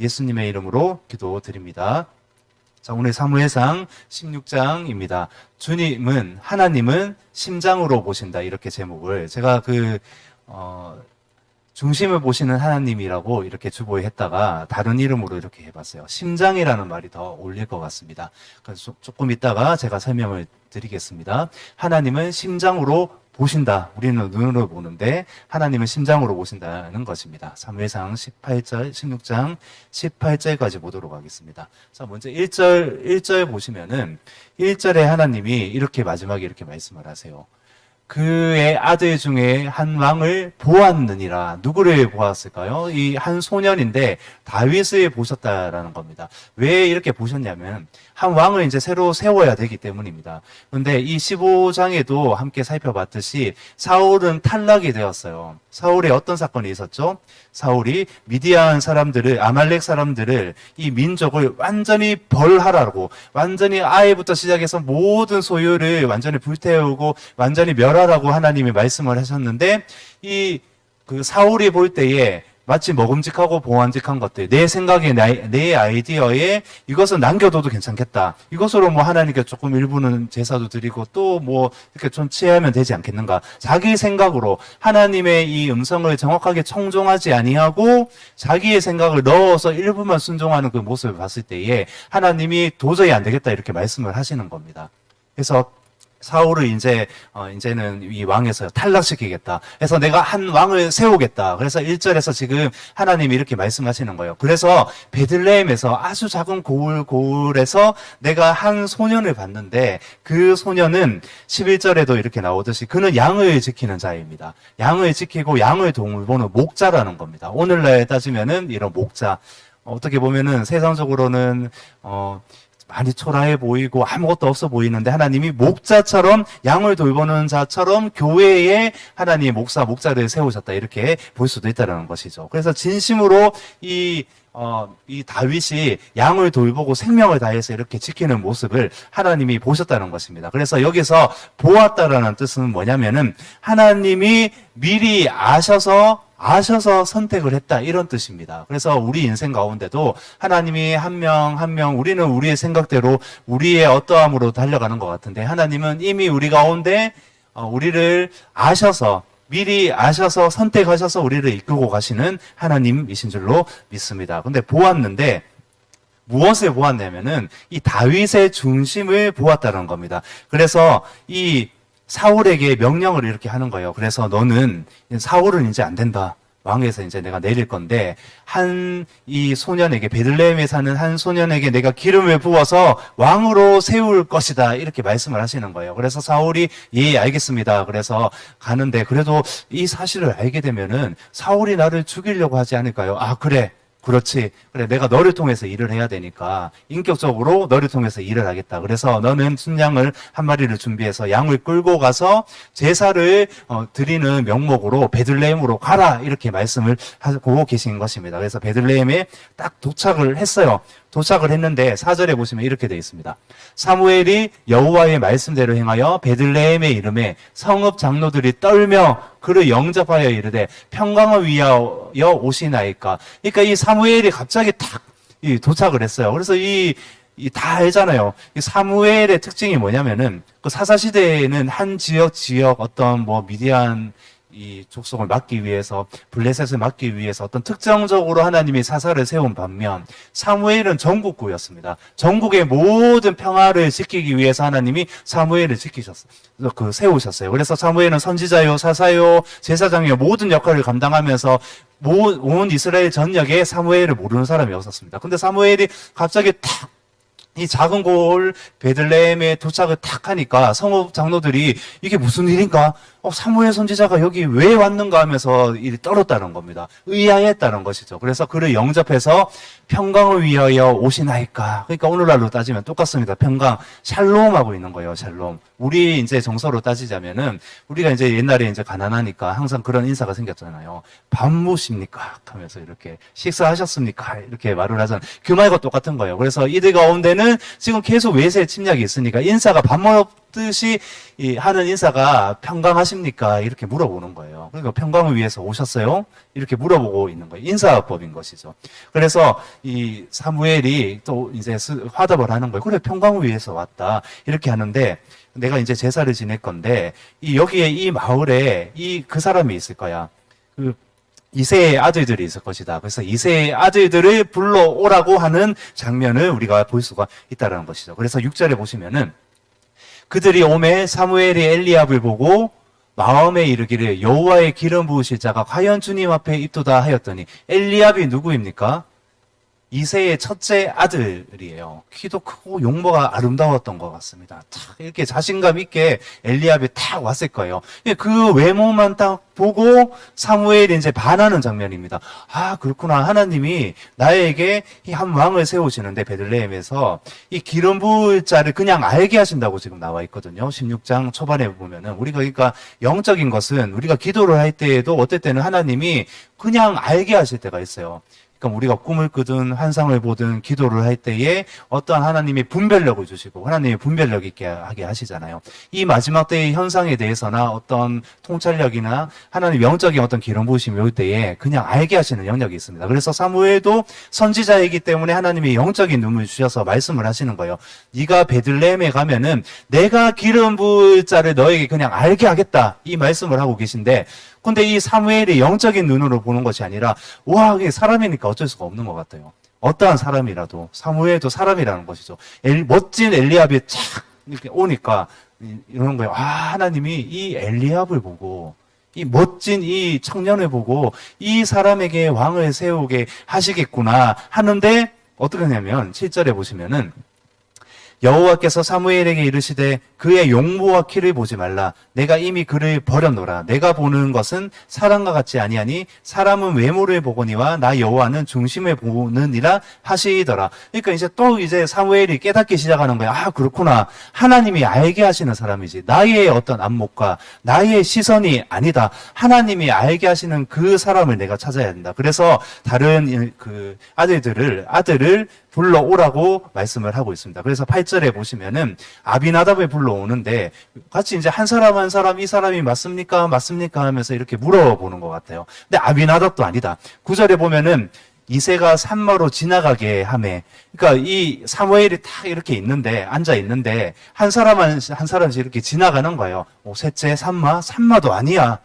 예수님의 이름으로 기도드립니다. 자, 오늘 사무엘상 16장입니다. 하나님은 심장으로 보신다. 이렇게 제목을 제가 중심을 보시는 하나님이라고 이렇게 주보했다가 다른 이름으로 이렇게 해봤어요. 심장이라는 말이 더 어울릴 것 같습니다. 그래서 조금 있다가 제가 설명을 드리겠습니다. 하나님은 심장으로 보신다. 우리는 눈으로 보는데 하나님은 심장으로 보신다는 것입니다. 사무엘상 16장 18절까지 보도록 하겠습니다. 자, 먼저 1절 보시면은 1절에 하나님이 이렇게 마지막에 이렇게 말씀을 하세요. 그의 아들 중에 한 왕을 보았느니라. 누구를 보았을까요? 이 한 소년인데 다윗을 보셨다라는 겁니다. 왜 이렇게 보셨냐면 한 왕을 이제 새로 세워야 되기 때문입니다. 그런데 이 15장에도 함께 살펴봤듯이 사울은 탈락이 되었어요. 사울에 어떤 사건이 있었죠? 사울이 미디안 사람들을, 아말렉 사람들을, 이 민족을 완전히 벌하라고, 완전히 아이부터 시작해서 모든 소유를 완전히 불태우고 완전히 멸하라고 하나님이 말씀을 하셨는데, 사울이 볼 때에 마치 먹음직하고 보완직한 것들, 내 생각에, 내 아이디어에 이것은 남겨둬도 괜찮겠다. 이것으로 뭐 하나님께 조금 일부는 제사도 드리고 또 뭐 이렇게 좀 취하면 되지 않겠는가. 자기 생각으로 하나님의 이 음성을 정확하게 청종하지 아니하고 자기의 생각을 넣어서 일부만 순종하는 그 모습을 봤을 때에 하나님이 도저히 안 되겠다 이렇게 말씀을 하시는 겁니다. 그래서 사울을 이제는 이 왕에서 탈락시키겠다. 그래서 내가 한 왕을 세우겠다. 그래서 1절에서 지금 하나님이 이렇게 말씀하시는 거예요. 그래서 베들레헴에서 아주 작은 고을에서 내가 한 소년을 봤는데 그 소년은 11절에도 이렇게 나오듯이 그는 양을 지키는 자입니다. 양을 지키고 양을 돌보는 목자라는 겁니다. 오늘날 따지면은 이런 목자. 어떻게 보면은 세상적으로는, 많이 초라해 보이고 아무것도 없어 보이는데 하나님이 목자처럼 양을 돌보는 자처럼 교회에 하나님이 목자를 세우셨다 이렇게 볼 수도 있다는 것이죠. 그래서 진심으로 이 다윗이 양을 돌보고 생명을 다해서 이렇게 지키는 모습을 하나님이 보셨다는 것입니다. 그래서 여기서 보았다라는 뜻은 뭐냐면은 하나님이 미리 아셔서 선택을 했다 이런 뜻입니다. 그래서 우리 인생 가운데도 하나님이 한 명 한 명 우리는 우리의 생각대로 우리의 어떠함으로 달려가는 것 같은데 하나님은 이미 우리 가운데 우리를 미리 아셔서 선택하셔서 우리를 이끌고 가시는 하나님이신 줄로 믿습니다. 근데 보았는데 무엇을 보았냐면은 이 다윗의 중심을 보았다는 겁니다. 그래서 이 사울에게 명령을 이렇게 하는 거예요. 그래서 사울은 이제 안 된다. 왕에서 이제 내가 내릴 건데, 이 소년에게, 베들레헴에 사는 한 소년에게 내가 기름을 부어서 왕으로 세울 것이다. 이렇게 말씀을 하시는 거예요. 그래서 사울이, 예, 알겠습니다. 그래서 가는데, 그래도 이 사실을 알게 되면은 사울이 나를 죽이려고 하지 않을까요? 아, 그래. 그렇지. 그래, 내가 너를 통해서 일을 해야 되니까 인격적으로 너를 통해서 일을 하겠다. 그래서 너는 순양을 한 마리를 준비해서 양을 끌고 가서 제사를 드리는 명목으로 베들레헴으로 가라. 이렇게 말씀을 하고 계신 것입니다. 그래서 베들레헴에 딱 도착을 했어요. 도착을 했는데 4절에 보시면 이렇게 되어 있습니다. 사무엘이 여호와의 말씀대로 행하여 베들레헴에 이름에 성읍 장로들이 떨며 그를 영접하여 이르되 평강을 위하여 오시나이까. 그러니까 이 사무엘이 갑자기 탁 도착을 했어요. 그래서 다 알잖아요. 이 사무엘의 특징이 뭐냐면은 그 사사시대에는 한 지역 어떤 미디안 이 족속을 막기 위해서, 블레셋을 막기 위해서 어떤 특정적으로 하나님이 사사를 세운 반면 사무엘은 전국구였습니다. 전국의 모든 평화를 지키기 위해서 하나님이 사무엘을 세우셨어요. 그래서 사무엘은 선지자요, 사사요, 제사장요 모든 역할을 감당하면서 온 이스라엘 전역에 사무엘을 모르는 사람이 없었습니다. 근데 사무엘이 갑자기 이 작은 고을 베들레헴에 도착을 탁 하니까 성읍 장로들이 이게 무슨 일인가? 사무엘 선지자가 여기 왜 왔는가 하면서 일이 떨었다는 겁니다. 의아했다는 것이죠. 그래서 그를 영접해서 평강을 위하여 오시나이까. 그러니까 오늘날로 따지면 똑같습니다. 평강, 샬롬하고 있는 거예요. 샬롬. 우리 이제 정서로 따지자면은 우리가 이제 옛날에 이제 가난하니까 항상 그런 인사가 생겼잖아요. 밥 모십니까? 하면서 이렇게 식사하셨습니까? 이렇게 말을 하잖아요. 그 말과 똑같은 거예요. 그래서 이들 가운데는 지금 계속 외세 침략이 있으니까 인사가 밥 뜻이 하는 인사가 평강하십니까? 이렇게 물어보는 거예요. 그러니까 평강을 위해서 오셨어요? 이렇게 물어보고 있는 거예요. 인사법인 것이죠. 그래서 이 사무엘이 또 이제 화답을 하는 거예요. 그래, 평강을 위해서 왔다. 이렇게 하는데 내가 이제 제사를 지낼 건데 여기에 이 마을에 그 사람이 있을 거야. 그 이새의 아들들이 있을 것이다. 그래서 이새의 아들들을 불러오라고 하는 장면을 우리가 볼 수가 있다는 것이죠. 그래서 6절에 보시면은 그들이 오매 사무엘이 엘리압을 보고 마음에 이르기를 여호와의 기름 부으실 자가 과연 주님 앞에 있도다 하였더니 엘리압이 누구입니까? 이새의 첫째 아들이에요. 키도 크고 용모가 아름다웠던 것 같습니다. 탁 이렇게 자신감 있게 엘리압이 탁 왔을 거예요. 그 외모만 딱 보고 사무엘이 이제 반하는 장면입니다. 아, 그렇구나. 하나님이 나에게 이 한 왕을 세우시는데 베들레헴에서 이 기름 부을 자를 그냥 알게 하신다고 지금 나와 있거든요. 16장 초반에 보면은 우리가 그러니까 영적인 것은 우리가 기도를 할 때에도 어떨 때는 하나님이 그냥 알게 하실 때가 있어요. 그러니까 우리가 꿈을 꾸든 환상을 보든 기도를 할 때에 어떤 하나님이 분별력을 주시고 하나님이 분별력 있게 하게 하시잖아요. 이 마지막 때의 현상에 대해서나 어떤 통찰력이나 하나님 영적인 어떤 기름 부으심이 올 때에 그냥 알게 하시는 영역이 있습니다. 그래서 사무엘도 선지자이기 때문에 하나님이 영적인 눈을 주셔서 말씀을 하시는 거예요. 네가 베들레헴에 가면은 내가 기름 부을 자를 너에게 그냥 알게 하겠다. 이 말씀을 하고 계신데 근데 이 사무엘이 영적인 눈으로 보는 것이 아니라 와, 이게 사람이니까 어쩔 수가 없는 것 같아요. 어떠한 사람이라도 사무엘도 사람이라는 것이죠. 멋진 엘리압이 착 이렇게 오니까 이러는 거예요. 아, 하나님이 이 엘리압을 보고 이 멋진 이 청년을 보고 이 사람에게 왕을 세우게 하시겠구나 하는데 어떻게 하냐면 7절에 보시면은 여호와께서 사무엘에게 이르시되 그의 용모와 키를 보지 말라. 내가 이미 그를 버렸노라. 내가 보는 것은 사람과 같지 아니하니 사람은 외모를 보거니와 나 여호와는 중심을 보느니라 하시더라. 그러니까 이제 사무엘이 깨닫기 시작하는 거야. 아, 그렇구나. 하나님이 알게 하시는 사람이지. 나의 어떤 안목과 나의 시선이 아니다. 하나님이 알게 하시는 그 사람을 내가 찾아야 된다. 그래서 다른 그 아들을 불러오라고 말씀을 하고 있습니다. 그래서 8절에 보시면은 아비나답을 불러오는데 같이 이제 한 사람 한 사람 이 사람이 맞습니까? 맞습니까? 하면서 이렇게 물어보는 것 같아요. 근데 아비나답도 아니다. 9절에 보면은 이새가 산마로 지나가게 하매, 그러니까 이 사무엘이 딱 이렇게 있는데 앉아 있는데 한 사람씩 이렇게 지나가는 거예요. 셋째 산마도 아니야.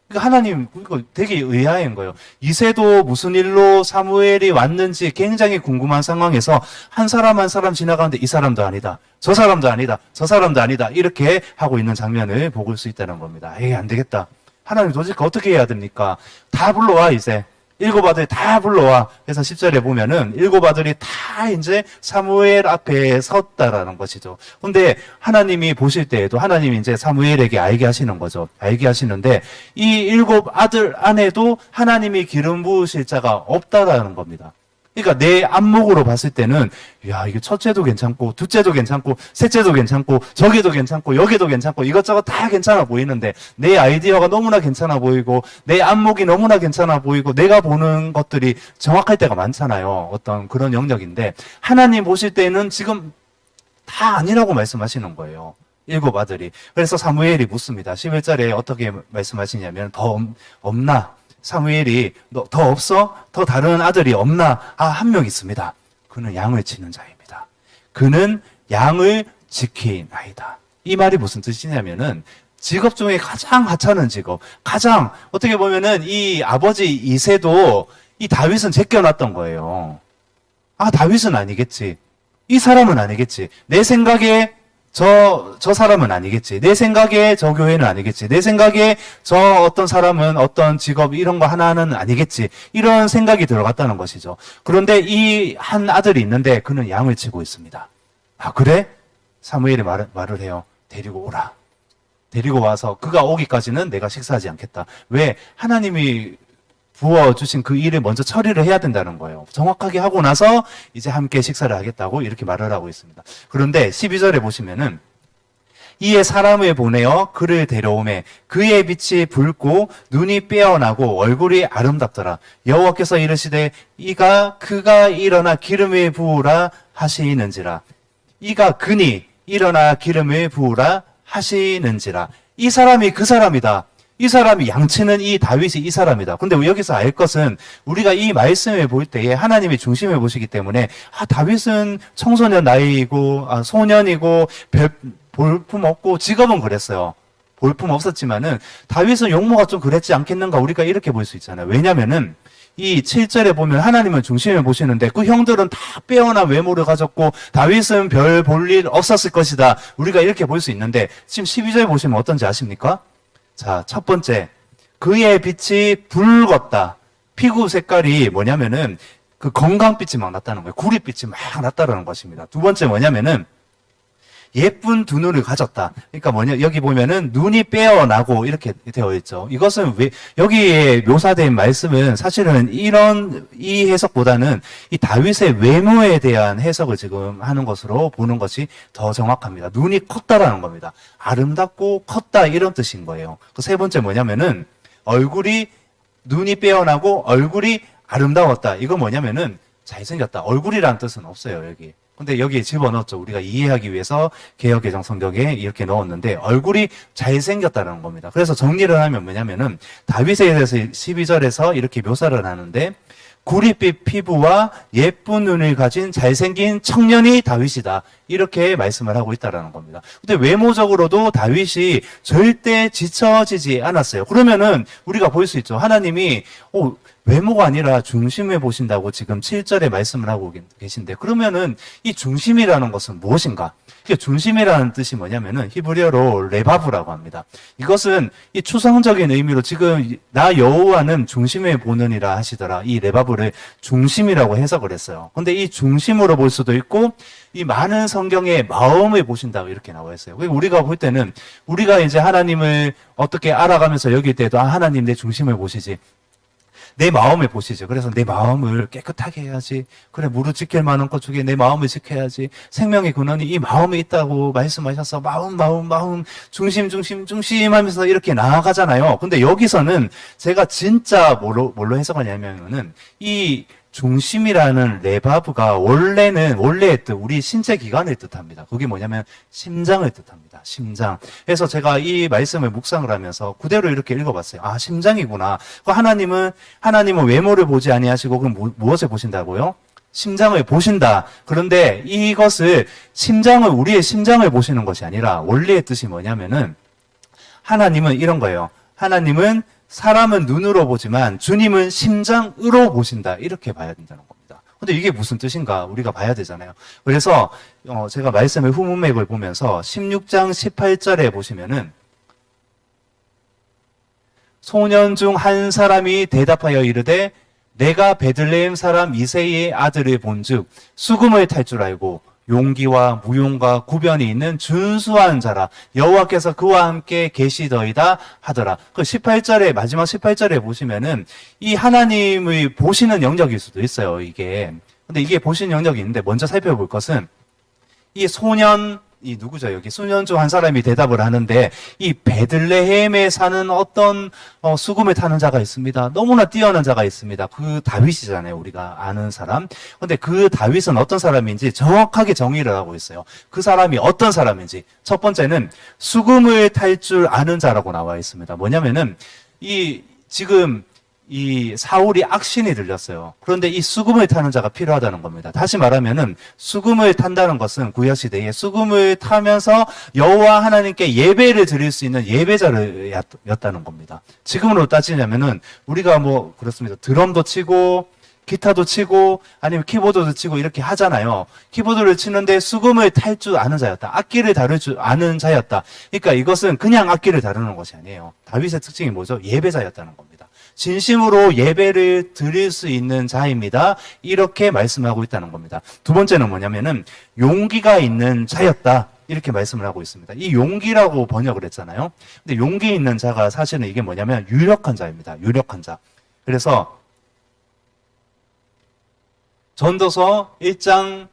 그러니까 하나님, 이거 되게 의아한 거예요. 이새도 무슨 일로 사무엘이 왔는지 굉장히 궁금한 상황에서 한 사람 한 사람 지나가는데 이 사람도 아니다. 저 사람도 아니다. 저 사람도 아니다. 이렇게 하고 있는 장면을 볼 수 있다는 겁니다. 에이, 안 되겠다. 하나님 도대체 어떻게 해야 됩니까? 다 불러와, 이제. 7 아들 다 불러와. 그래서 10절에 보면은 7 아들이 다 이제 사무엘 앞에 섰다라는 것이죠. 근데 하나님이 보실 때에도 하나님이 이제 사무엘에게 알게 하시는 거죠. 알게 하시는데 이 7 아들 안에도 하나님이 기름 부으실 자가 없다라는 겁니다. 그러니까 내 안목으로 봤을 때는 야, 이게 첫째도 괜찮고 둘째도 괜찮고 셋째도 괜찮고 저기도 괜찮고 여기도 괜찮고 이것저것 다 괜찮아 보이는데 내 아이디어가 너무나 괜찮아 보이고 내 안목이 너무나 괜찮아 보이고 내가 보는 것들이 정확할 때가 많잖아요. 어떤 그런 영역인데 하나님 보실 때는 지금 다 아니라고 말씀하시는 거예요. 7 아들이. 그래서 사무엘이 묻습니다. 11절에 어떻게 말씀하시냐면 더 없나? 사무엘이 너 더 없어? 더 다른 아들이 없나? 아, 한 명 있습니다. 그는 양을 치는 자입니다. 그는 양을 지키나이다. 이 말이 무슨 뜻이냐면은 직업 중에 가장 하찮은 직업, 가장 어떻게 보면은 이 아버지 이새도 이 다윗은 제껴놨던 거예요. 아, 다윗은 아니겠지. 이 사람은 아니겠지. 내 생각에 저 사람은 아니겠지. 내 생각에 저 교회는 아니겠지. 내 생각에 저 어떤 사람은 어떤 직업 이런 거 하나는 아니겠지. 이런 생각이 들어갔다는 것이죠. 그런데 이 한 아들이 있는데 그는 양을 치고 있습니다. 아, 그래? 사무엘이 말을 해요. 데리고 오라. 데리고 와서 그가 오기까지는 내가 식사하지 않겠다. 왜? 하나님이 부어주신 그 일을 먼저 처리를 해야 된다는 거예요. 정확하게 하고 나서 이제 함께 식사를 하겠다고 이렇게 말을 하고 있습니다. 그런데 12절에 보시면은 이에 사람을 보내어 그를 데려오매 그의 빛이 붉고 눈이 빼어나고 얼굴이 아름답더라. 여호와께서 이르시되 그가 일어나 기름을 부으라 하시는지라. 그니 일어나 기름을 부으라 하시는지라. 이 사람이 그 사람이다. 이 사람이 양치는 이 다윗이 이 사람이다. 근데 여기서 알 것은 우리가 이 말씀을 볼 때에 하나님이 중심을 보시기 때문에 다윗은 청소년 나이이고 소년이고 볼품 없고 직업은 그랬어요. 볼품 없었지만은 다윗은 용모가 좀 그랬지 않겠는가 우리가 이렇게 볼 수 있잖아요. 왜냐면은 이 7절에 보면 하나님은 중심을 보시는데 그 형들은 다 빼어난 외모를 가졌고 다윗은 별 볼 일 없었을 것이다. 우리가 이렇게 볼 수 있는데 지금 12절 보시면 어떤지 아십니까? 자, 첫 번째, 그의 빛이 붉었다. 피부 색깔이 뭐냐면은 그 건강빛이 막 났다는 거예요. 구릿빛이 막 났다는 것입니다. 두 번째 뭐냐면은 예쁜 두 눈을 가졌다. 그러니까 여기 보면은 눈이 빼어나고 이렇게 되어 있죠. 이것은 여기에 묘사된 말씀은 사실은 이 해석보다는 이 다윗의 외모에 대한 해석을 지금 하는 것으로 보는 것이 더 정확합니다. 눈이 컸다라는 겁니다. 아름답고 컸다 이런 뜻인 거예요. 그 세 번째 뭐냐면은 눈이 빼어나고 얼굴이 아름다웠다. 이거 뭐냐면은 잘생겼다. 얼굴이라는 뜻은 없어요, 여기. 근데 여기에 집어넣었죠. 우리가 이해하기 위해서 개역개정 성경에 이렇게 넣었는데 얼굴이 잘생겼다는 겁니다. 그래서 정리를 하면 뭐냐면은 다윗에 대해서 12절에서 이렇게 묘사를 하는데 구릿빛 피부와 예쁜 눈을 가진 잘생긴 청년이 다윗이다. 이렇게 말씀을 하고 있다라는 겁니다. 근데 외모적으로도 다윗이 절대 지쳐지지 않았어요. 그러면은 우리가 볼 수 있죠. 하나님이 외모가 아니라 중심을 보신다고 지금 7절에 말씀을 하고 계신데 그러면은 이 중심이라는 것은 무엇인가? 중심이라는 뜻이 뭐냐면은 히브리어로 레바브라고 합니다. 이것은 이 추상적인 의미로 지금 나 여호와는 중심을 보느니라 하시더라. 이 레바브를 중심이라고 해석을 했어요. 근데 이 중심으로 볼 수도 있고 이 많은 성경에 마음을 보신다고 이렇게 나와 있어요. 우리가 볼 때는 우리가 이제 하나님을 어떻게 알아가면서 여길 때도 하나님 내 중심을 보시지. 내 마음을 보시죠. 그래서 내 마음을 깨끗하게 해야지. 그래, 무릇 지킬 만한 것 중에 내 마음을 지켜야지. 생명의 근원이 이 마음에 있다고 말씀하셔서 마음, 중심 하면서 이렇게 나아가잖아요. 근데 여기서는 제가 진짜 뭘로 해석하냐면은 이 중심이라는 레바브가 원래의 뜻, 우리 신체 기관을 뜻합니다. 그게 뭐냐면 심장을 뜻합니다. 심장. 그래서 제가 이 말씀을 묵상을 하면서 그대로 이렇게 읽어봤어요. 심장이구나. 하나님은 외모를 보지 아니하시고 그럼 무엇을 보신다고요? 심장을 보신다. 그런데 이것을 우리의 심장을 보시는 것이 아니라 원래의 뜻이 뭐냐면은 하나님은 이런 거예요. 하나님은 사람은 눈으로 보지만 주님은 심장으로 보신다. 이렇게 봐야 된다는 겁니다. 근데 이게 무슨 뜻인가? 우리가 봐야 되잖아요. 그래서 제가 말씀의 후문맥을 보면서 16장 18절에 보시면은 소년 중 한 사람이 대답하여 이르되 내가 베들레헴 사람 이새의 아들을 본즉 수금을 탈 줄 알고 용기와 무용과 구변이 있는 준수한 자라 여호와께서 그와 함께 계시더이다 하더라. 그 18절에 마지막 18절에 보시면은 이 하나님의 보시는 영역일 수도 있어요. 이게. 근데 이게 보시는 영역이 있는데 먼저 살펴볼 것은 이 소년이 누구죠? 여기 소년 중 한 사람이 대답을 하는데 이 베들레헴에 사는 어떤 수금을 타는 자가 있습니다. 너무나 뛰어난 자가 있습니다. 그 다윗이잖아요. 우리가 아는 사람. 근데 그 다윗은 어떤 사람인지 정확하게 정의를 하고 있어요. 그 사람이 어떤 사람인지. 첫 번째는 수금을 탈 줄 아는 자라고 나와 있습니다. 뭐냐면은 지금 이 사울이 악신이 들렸어요. 그런데 이 수금을 타는 자가 필요하다는 겁니다. 다시 말하면은 수금을 탄다는 것은 구약시대에 수금을 타면서 여호와 하나님께 예배를 드릴 수 있는 예배자였다는 겁니다. 지금으로 따지자면은 우리가 그렇습니다. 드럼도 치고 기타도 치고 아니면 키보드도 치고 이렇게 하잖아요. 키보드를 치는데 수금을 탈 줄 아는 자였다. 악기를 다룰 줄 아는 자였다. 그러니까 이것은 그냥 악기를 다루는 것이 아니에요. 다윗의 특징이 뭐죠? 예배자였다는 겁니다. 진심으로 예배를 드릴 수 있는 자입니다. 이렇게 말씀하고 있다는 겁니다. 두 번째는 뭐냐면은 용기가 있는 자였다. 이렇게 말씀을 하고 있습니다. 이 용기라고 번역을 했잖아요. 근데 용기 있는 자가 사실은 이게 뭐냐면 유력한 자입니다. 유력한 자. 그래서 전도서 1장,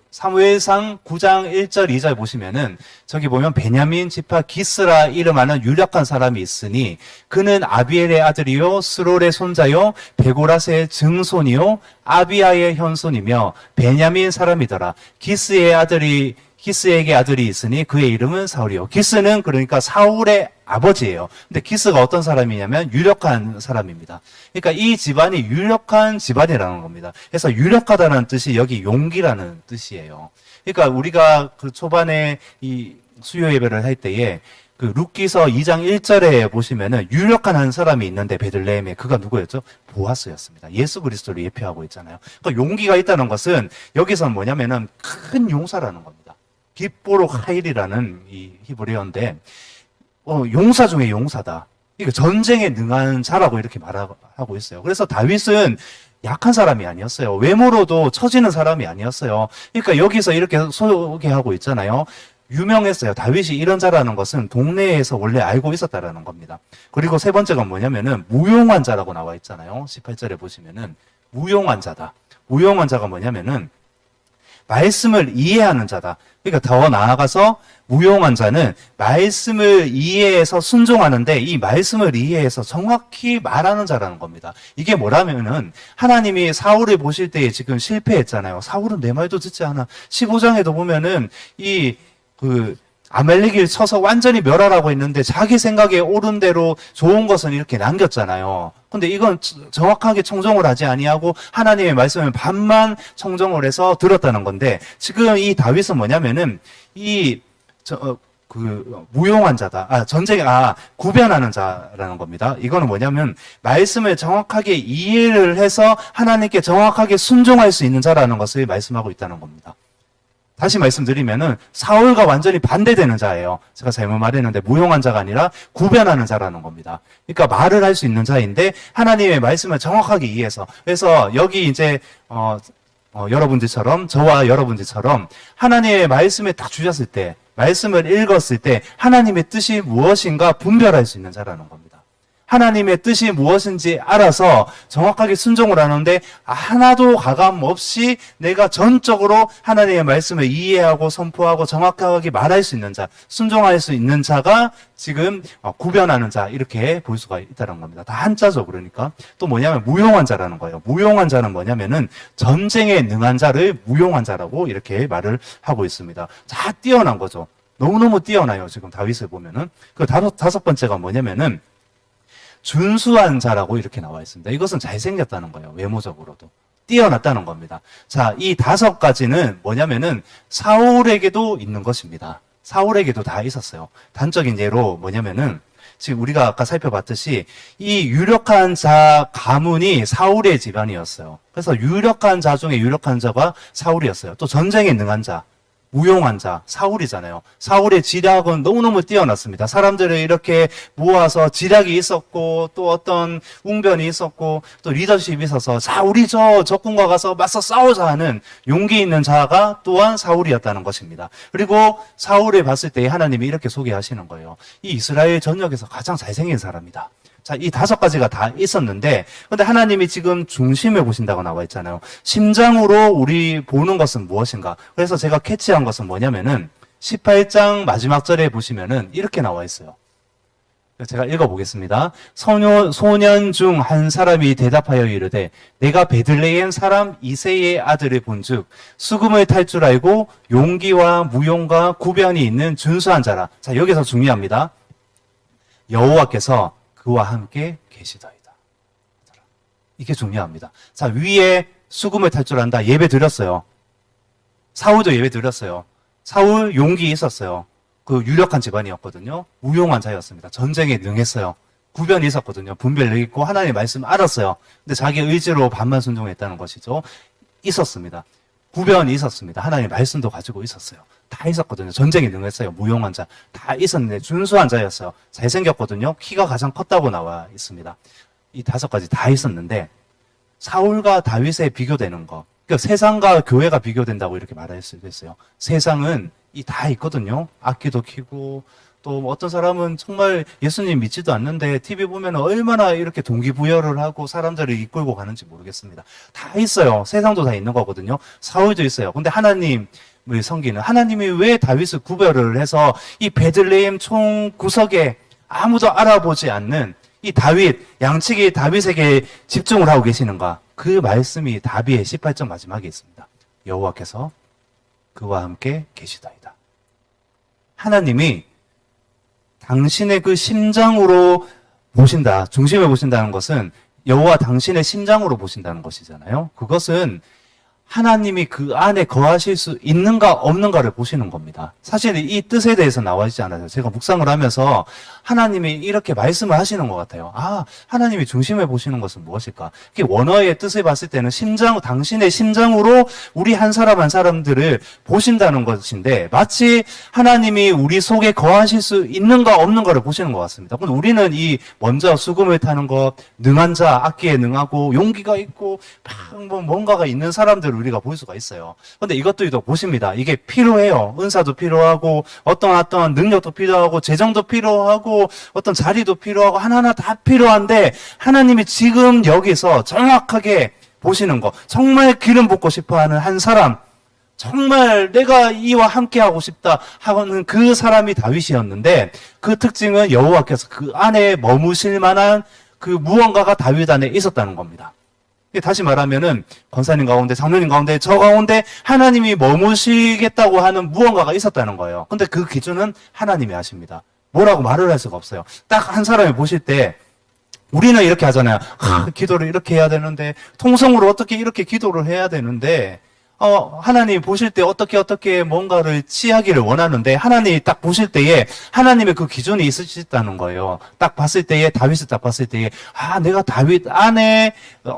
사무엘상 9장 1절 2절 보시면은 저기 보면 베냐민 지파 기스라 이름하는 유력한 사람이 있으니 그는 아비엘의 아들이요 스롤의 손자요 베고라스의 증손이요 아비아의 현손이며 베냐민 사람이더라. 기스의 아들이 기스에게 아들이 있으니 그의 이름은 사울이요. 기스는 그러니까 사울의 아버지예요. 근데 기스가 어떤 사람이냐면 유력한 사람입니다. 그러니까 이 집안이 유력한 집안이라는 겁니다. 그래서 유력하다는 뜻이 여기 용기라는 뜻이에요. 그러니까 우리가 그 초반에 이 수요 예배를 할 때에 그 룻기서 2장 1절에 보시면은 유력한 한 사람이 있는데 베들레헴에 그가 누구였죠? 보아스였습니다. 예수 그리스도를 예표하고 있잖아요. 그러니까 용기가 있다는 것은 여기서는 뭐냐면은 큰 용사라는 겁니다. 깁보로 하일이라는 이 히브리어인데 용사 중에 용사다. 이거 전쟁에 능한 자라고 이렇게 말하고 있어요. 그래서 다윗은 약한 사람이 아니었어요. 외모로도 처지는 사람이 아니었어요. 그러니까 여기서 이렇게 소개하고 있잖아요. 유명했어요. 다윗이 이런 자라는 것은 동네에서 원래 알고 있었다라는 겁니다. 그리고 세 번째가 뭐냐면은 무용한 자라고 나와 있잖아요. 18절에 보시면은 무용한 자다. 무용한 자가 뭐냐면은 말씀을 이해하는 자다. 그러니까 더 나아가서 무용한 자는 말씀을 이해해서 순종하는데 이 말씀을 이해해서 정확히 말하는 자라는 겁니다. 이게 뭐라면은 하나님이 사울을 보실 때에 지금 실패했잖아요. 사울은 내 말도 듣지 않아. 15장에도 보면은 아멜렉을 쳐서 완전히 멸하라고 했는데 자기 생각에 옳은 대로 좋은 것은 이렇게 남겼잖아요. 근데 이건 정확하게 청정을 하지 아니하고 하나님의 말씀을 반만 청정을 해서 들었다는 건데 지금 이 다윗은 뭐냐면은 무용한 자다. 구변하는 자라는 겁니다. 이거는 뭐냐면 말씀을 정확하게 이해를 해서 하나님께 정확하게 순종할 수 있는 자라는 것을 말씀하고 있다는 겁니다. 다시 말씀드리면은 사울과 완전히 반대되는 자예요. 제가 잘못 말했는데 무용한 자가 아니라 구변하는 자라는 겁니다. 그러니까 말을 할 수 있는 자인데 하나님의 말씀을 정확하게 이해해서 그래서 여기 이제 여러분들처럼 저와 여러분들처럼 하나님의 말씀을 딱 주셨을 때 말씀을 읽었을 때 하나님의 뜻이 무엇인가 분별할 수 있는 자라는 겁니다. 하나님의 뜻이 무엇인지 알아서 정확하게 순종을 하는데 하나도 가감 없이 내가 전적으로 하나님의 말씀을 이해하고 선포하고 정확하게 말할 수 있는 자, 순종할 수 있는 자가 지금 구변하는 자 이렇게 볼 수가 있다는 겁니다. 다 한자죠. 그러니까 또 뭐냐면 무용한 자라는 거예요. 무용한 자는 뭐냐면은 전쟁에 능한 자를 무용한 자라고 이렇게 말을 하고 있습니다. 다 뛰어난 거죠. 너무너무 뛰어나요. 지금 다윗을 보면은 그 다섯 번째가 뭐냐면은 준수한 자라고 이렇게 나와 있습니다. 이것은 잘생겼다는 거예요. 외모적으로도. 뛰어났다는 겁니다. 자, 이 5가지는 뭐냐면은 사울에게도 있는 것입니다. 사울에게도 다 있었어요. 단적인 예로 뭐냐면은 지금 우리가 아까 살펴봤듯이 이 유력한 자 가문이 사울의 집안이었어요. 그래서 유력한 자 중에 유력한 자가 사울이었어요. 또 전쟁에 능한 자. 무용한 자, 사울이잖아요. 사울의 지략은 너무너무 뛰어났습니다. 사람들을 이렇게 모아서 지략이 있었고, 또 어떤 웅변이 있었고, 또 리더십이 있어서, 자, 우리 저 적군과 가서 맞서 싸우자 하는 용기 있는 자가 또한 사울이었다는 것입니다. 그리고 사울을 봤을 때 하나님이 이렇게 소개하시는 거예요. 이 이스라엘 전역에서 가장 잘생긴 사람이다. 자, 이 5가지가 다 있었는데, 근데 하나님이 지금 중심을 보신다고 나와 있잖아요. 심장으로 우리 보는 것은 무엇인가? 그래서 제가 캐치한 것은 뭐냐면은, 18장 마지막 절에 보시면은, 이렇게 나와 있어요. 제가 읽어보겠습니다. 소년 중 한 사람이 대답하여 이르되, 내가 베들레헴 사람 이새의 아들을 본즉, 수금을 탈 줄 알고, 용기와 무용과 구변이 있는 준수한 자라. 자, 여기서 중요합니다. 여호와께서 그와 함께 계시더이다. 이게 중요합니다. 자, 위에 수금을 탈 줄 안다. 예배 드렸어요. 사울도 예배 드렸어요. 사울 용기 있었어요. 그 유력한 집안이었거든요. 무용한 자였습니다. 전쟁에 능했어요. 구변이 있었거든요. 분별력 있고 하나님의 말씀 알았어요. 근데 자기 의지로 반만 순종했다는 것이죠. 있었습니다. 구변이 있었습니다. 하나님의 말씀도 가지고 있었어요. 다 있었거든요. 전쟁에 능했어요. 무용한 자. 다 있었는데 준수한 자였어요. 잘생겼거든요. 키가 가장 컸다고 나와 있습니다. 이 5가지 다 있었는데 사울과 다윗에 비교되는 거. 그러니까 세상과 교회가 비교된다고 이렇게 말할 수도 있어요. 세상은 이 다 있거든요. 악기도 키고 또 어떤 사람은 정말 예수님 믿지도 않는데 TV 보면 얼마나 이렇게 동기부여를 하고 사람들을 이끌고 가는지 모르겠습니다. 다 있어요. 세상도 다 있는 거거든요. 사울도 있어요. 근데 하나님을 섬기는 하나님이 왜 다윗을 구별을 해서 이 베들레헴 총 구석에 아무도 알아보지 않는 이 다윗, 양치기 다윗에게 집중을 하고 계시는가? 그 말씀이 다비의 18절 마지막에 있습니다. 여호와께서 그와 함께 계시다이다. 하나님이 당신의 그 심장으로 보신다, 중심을 보신다는 것은 여호와 당신의 심장으로 보신다는 것이잖아요. 그것은 하나님이 그 안에 거하실 수 있는가 없는가를 보시는 겁니다. 사실 이 뜻에 대해서 나와 있지 않아요. 제가 묵상을 하면서 하나님이 이렇게 말씀을 하시는 것 같아요. 아, 하나님이 중심을 보시는 것은 무엇일까? 그게 원어의 뜻을 봤을 때는 당신의 심장으로 우리 한 사람 한 사람들을 보신다는 것인데, 마치 하나님이 우리 속에 거하실 수 있는가 없는가를 보시는 것 같습니다. 근데 우리는 먼저 수금을 타는 것, 능한 자, 악기에 능하고 용기가 있고 막 뭔가가 있는 사람들을 우리가 볼 수가 있어요. 근데 이것도 보십니다. 이게 필요해요. 은사도 필요하고 어떤 능력도 필요하고 재정도 필요하고 어떤 자리도 필요하고 하나하나 다 필요한데, 하나님이 지금 여기서 정확하게 보시는 거, 정말 기름 붓고 싶어하는 한 사람, 정말 내가 이와 함께하고 싶다 하는 그 사람이 다윗이었는데, 그 특징은 여호와께서 그 안에 머무실 만한 그 무언가가 다윗 안에 있었다는 겁니다. 다시 말하면은 권사님 가운데, 장로님 가운데, 저 가운데 하나님이 머무시겠다고 하는 무언가가 있었다는 거예요. 근데 그 기준은 하나님이 하십니다. 뭐라고 말을 할 수가 없어요. 딱 한 사람이 보실 때 우리는 이렇게 하잖아요. 기도를 이렇게 해야 되는데, 통성으로 어떻게 이렇게 기도를 해야 되는데, 하나님 보실 때 어떻게 뭔가를 취하기를 원하는데, 하나님이 딱 보실 때에 하나님의 그 기준이 있으시다는 거예요. 딱 봤을 때에, 다윗을 딱 봤을 때에, 아, 내가 다윗 안에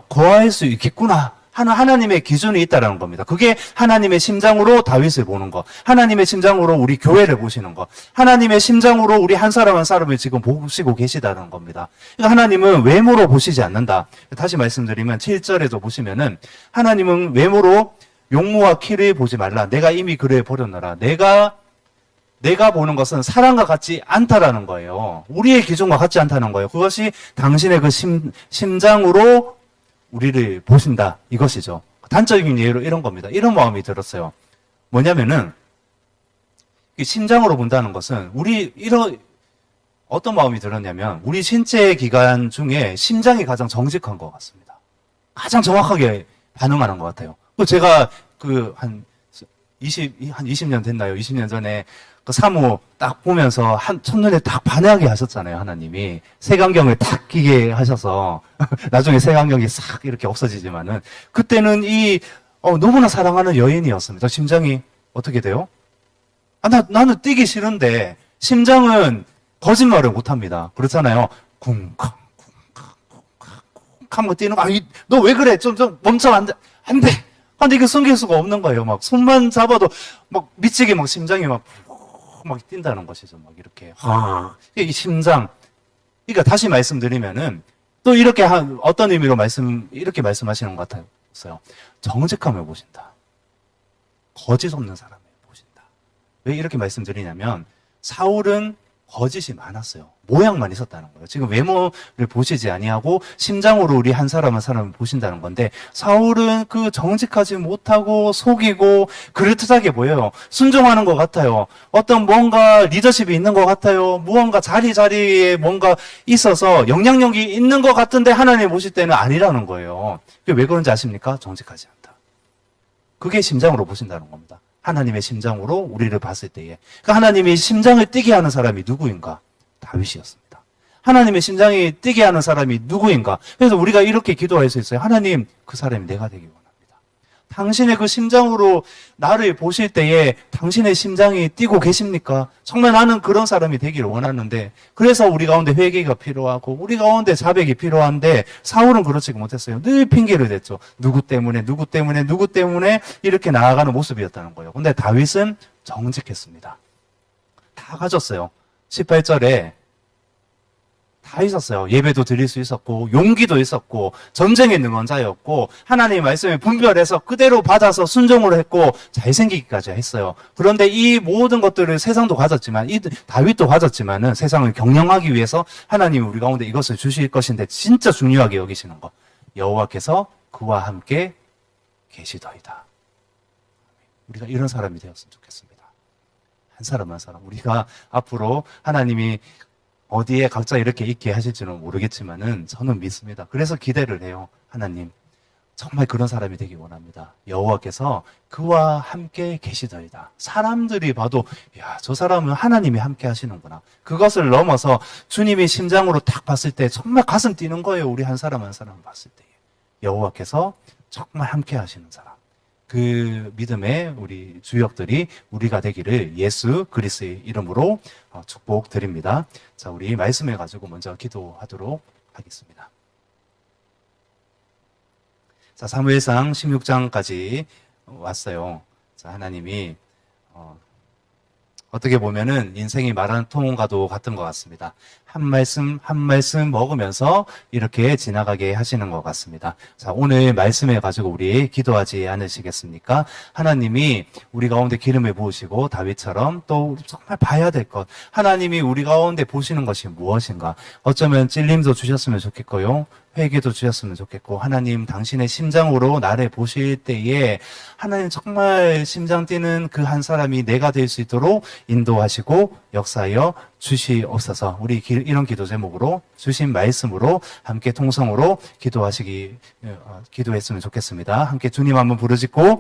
거할 수 있겠구나 하는 하나님의 기준이 있다는 겁니다. 그게 하나님의 심장으로 다윗을 보는 거, 하나님의 심장으로 우리 교회를 보시는 거, 하나님의 심장으로 우리 한 사람 한 사람을 지금 보시고 계시다는 겁니다. 그러니까 하나님은 외모로 보시지 않는다. 다시 말씀드리면 7절에도 보시면은 하나님은 외모로 용모와 키를 보지 말라. 내가 이미 그를 버렸노라. 내가 보는 것은 사람과 같지 않다라는 거예요. 우리의 기준과 같지 않다는 거예요. 그것이 당신의 그 심장으로 우리를 보신다. 이것이죠. 단적인 예로 이런 겁니다. 이런 마음이 들었어요. 뭐냐면은, 심장으로 본다는 것은, 어떤 마음이 들었냐면, 우리 신체 기관 중에 심장이 가장 정직한 것 같습니다. 가장 정확하게 반응하는 것 같아요. 제가 한 20년 됐나요? 20년 전에 그 사무 딱 보면서 첫눈에 딱 반하게 하셨잖아요, 하나님이. 색안경을 딱 끼게 하셔서, 나중에 색안경이 싹 이렇게 없어지지만은, 그때는 너무나 사랑하는 여인이었습니다. 심장이 어떻게 돼요? 나는 뛰기 싫은데, 심장은 거짓말을 못 합니다. 그렇잖아요. 쿵쾅, 쿵쾅, 쿵쾅, 쿵쾅 하고 뛰는 거, 너 왜 그래? 좀 멈춰, 안 돼! 근데 이거 숨길 수가 없는 거예요. 막 손만 잡아도 막 미치게 막 심장이 막 뛴다는 것이죠. 막 이렇게. 이 심장. 그러니까 다시 말씀드리면은 또 이렇게 어떤 의미로 이렇게 말씀하시는 것 같았어요. 정직함을 보신다. 거짓 없는 사람을 보신다. 왜 이렇게 말씀드리냐면, 사울은 거짓이 많았어요. 모양만 있었다는 거예요. 지금 외모를 보시지 아니하고 심장으로 우리 한 사람 한 사람을 보신다는 건데, 사울은 그 정직하지 못하고 속이고 그럴듯하게 보여요. 순종하는 것 같아요. 어떤 뭔가 리더십이 있는 것 같아요. 무언가 자리에 뭔가 있어서 영향력이 있는 것 같은데 하나님 보실 때는 아니라는 거예요. 그게 왜 그런지 아십니까? 정직하지 않다. 그게 심장으로 보신다는 겁니다. 하나님의 심장으로 우리를 봤을 때에. 그러니까 하나님이 심장을 뛰게 하는 사람이 누구인가? 다윗이었습니다. 하나님의 심장이 뛰게 하는 사람이 누구인가? 그래서 우리가 이렇게 기도할 수 있어요. 하나님, 그 사람이 내가 되기 원합니다. 당신의 그 심장으로 나를 보실 때에 당신의 심장이 뛰고 계십니까? 정말 나는 그런 사람이 되기를 원하는데, 그래서 우리 가운데 회개가 필요하고 우리 가운데 자백이 필요한데, 사울은 그렇지 못했어요. 늘 핑계를 댔죠. 누구 때문에 이렇게 나아가는 모습이었다는 거예요. 근데 다윗은 정직했습니다. 다 가졌어요. 18절에 다 있었어요. 예배도 드릴 수 있었고, 용기도 있었고, 전쟁에 능한 자였고, 하나님의 말씀을 분별해서 그대로 받아서 순종을 했고, 잘생기기까지 했어요. 그런데 이 모든 것들을 세상도 가졌지만, 다윗도 가졌지만은 세상을 경영하기 위해서 하나님이 우리 가운데 이것을 주실 것인데, 진짜 중요하게 여기시는 것. 여호와께서 그와 함께 계시더이다. 우리가 이런 사람이 되었으면 좋겠습니다. 한 사람 한 사람. 우리가 앞으로 하나님이 어디에 각자 이렇게 있게 하실지는 모르겠지만은 저는 믿습니다. 그래서 기대를 해요. 하나님, 정말 그런 사람이 되기 원합니다. 여호와께서 그와 함께 계시더이다. 사람들이 봐도 야, 저 사람은 하나님이 함께 하시는구나. 그것을 넘어서 주님이 심장으로 딱 봤을 때 정말 가슴 뛰는 거예요. 우리 한 사람 한 사람 봤을 때. 여호와께서 정말 함께 하시는 사람. 그 믿음의 우리 주역들이 우리가 되기를 예수 그리스도의 이름으로 축복드립니다. 자, 우리 말씀을 가지고 먼저 기도하도록 하겠습니다. 자, 사무엘상 16장까지 왔어요. 자, 하나님이 어떻게 보면은 인생이 마라톤과도 같은 것 같습니다. 한 말씀 한 말씀 먹으면서 이렇게 지나가게 하시는 것 같습니다. 자, 오늘 말씀을 가지고 우리 기도하지 않으시겠습니까? 하나님이 우리 가운데 기름을 부으시고 다윗처럼 또 정말 봐야 될 것, 하나님이 우리 가운데 보시는 것이 무엇인가? 어쩌면 찔림도 주셨으면 좋겠고요. 회개도 주셨으면 좋겠고, 하나님 당신의 심장으로 나를 보실 때에 하나님 정말 심장 뛰는 그 한 사람이 내가 될 수 있도록 인도하시고 역사하여 주시옵소서. 우리 이런 기도 제목으로 주신 말씀으로 함께 통성으로 기도했으면 좋겠습니다. 함께 주님 한번 부르짖고